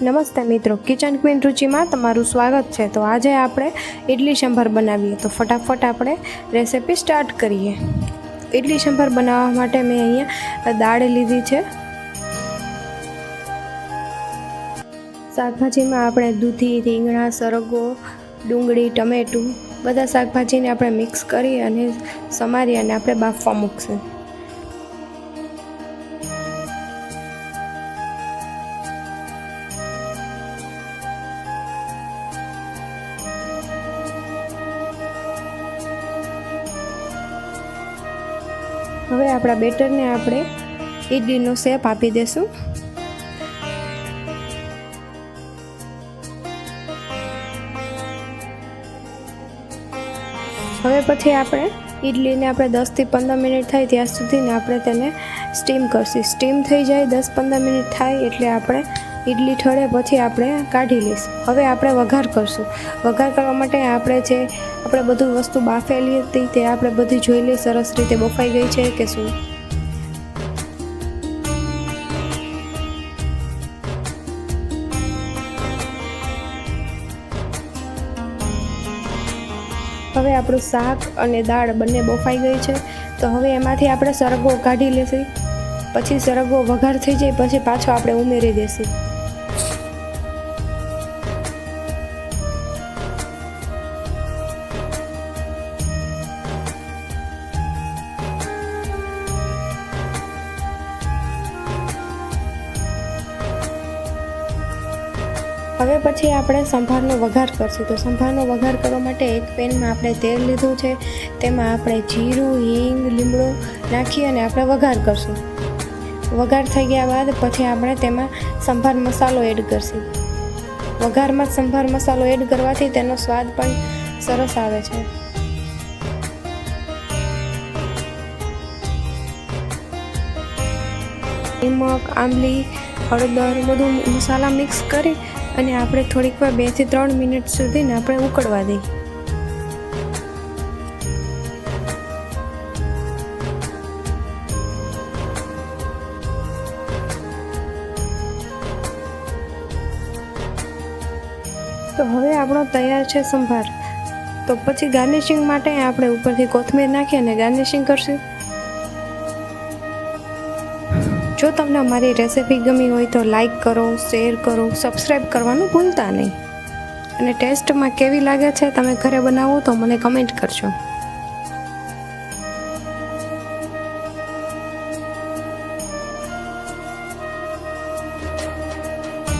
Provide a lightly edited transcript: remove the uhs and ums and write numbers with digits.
નમસ્તે મિત્રો, kitchen queen રુચિમાં તમારું સ્વાગત છે। તો આજે આપણે ઇડલી સંભાર બનાવીએ, તો ફટાફટ આપણે રેસિપી સ્ટાર્ટ કરીએ। ઇડલી સંભાર બનાવવા માટે મેં અહીંયા દાળ લીધી છે। શાકભાજીમાં આપણે દૂધી, રીંગણા, સરગવો, ડુંગળી, ટમેટું બધા શાકભાજીને આપણે મિક્સ કરી અને સમારી અને આપણે બાફવા મૂકશું। હવે આપણા બેટરને આપણે ઇડલીનો શેપ આપી દેશું। હવે પછી આપણે ઇડલીને આપણે 10 થી 15 મિનિટ થાય ત્યાં સુધીને આપણે તેને સ્ટીમ કરશું। સ્ટીમ થઈ જાય 10-15 મિનિટ થાય એટલે આપણે ઇડલી ઠરે પછી આપણે કાઢી લઈશું। હવે આપણે વઘાર કરશું। વઘાર કરવા માટે આપણે બધું વસ્તુ બાફેલી હતી તે આપણે બધી જોઈ લઈએ સરસ રીતે બફાઈ ગઈ છે કે શું। હવે આપણું શાક અને દાળ બંને બફાઈ ગઈ છે, તો હવે એમાંથી આપણે સરગવો કાઢી લેશું। પછી સરગવો વઘાર થઈ જાય પછી પાછો આપણે ઉમેરી દેશું। હવે પછી આપણે સંભારનો વઘાર કરશું। તો સંભારનો વઘાર કરવા માટે એક પેનમાં આપણે તેલ લીધું છે, તેમાં આપણે જીરું, હિંગ, લીમડો નાખી અને આપણે વઘાર કરશું। વઘાર થઈ ગયા બાદ પછી આપણે તેમાં સંભાર મસાલો એડ કરશું। વઘારમાં સંભાર મસાલો એડ કરવાથી તેનો સ્વાદ પણ સરસ આવે છે। નમક, આંબલી, હળદર બધું મસાલા મિક્સ કરી અને આપણે થોડીક વાર 2 થી 3 મિનિટ સુધીને આપણે ઉકળવા દઈએ। તો હવે આપણો તૈયાર છે સંભાર। તો પછી ગાર્નિશિંગ માટે આપણે ઉપરથી કોથમીર નાખી અને ગાર્નિશિંગ કરશું। જો તમને અમારી રેસિપી ગમી હોય તો લાઈક કરો, શેર કરો, સબસ્ક્રાઈબ કરવાનું ભૂલતા નહીં। અને ટેસ્ટમાં કેવી લાગે છે તમે ઘરે બનાવો તો મને કમેન્ટ કરજો।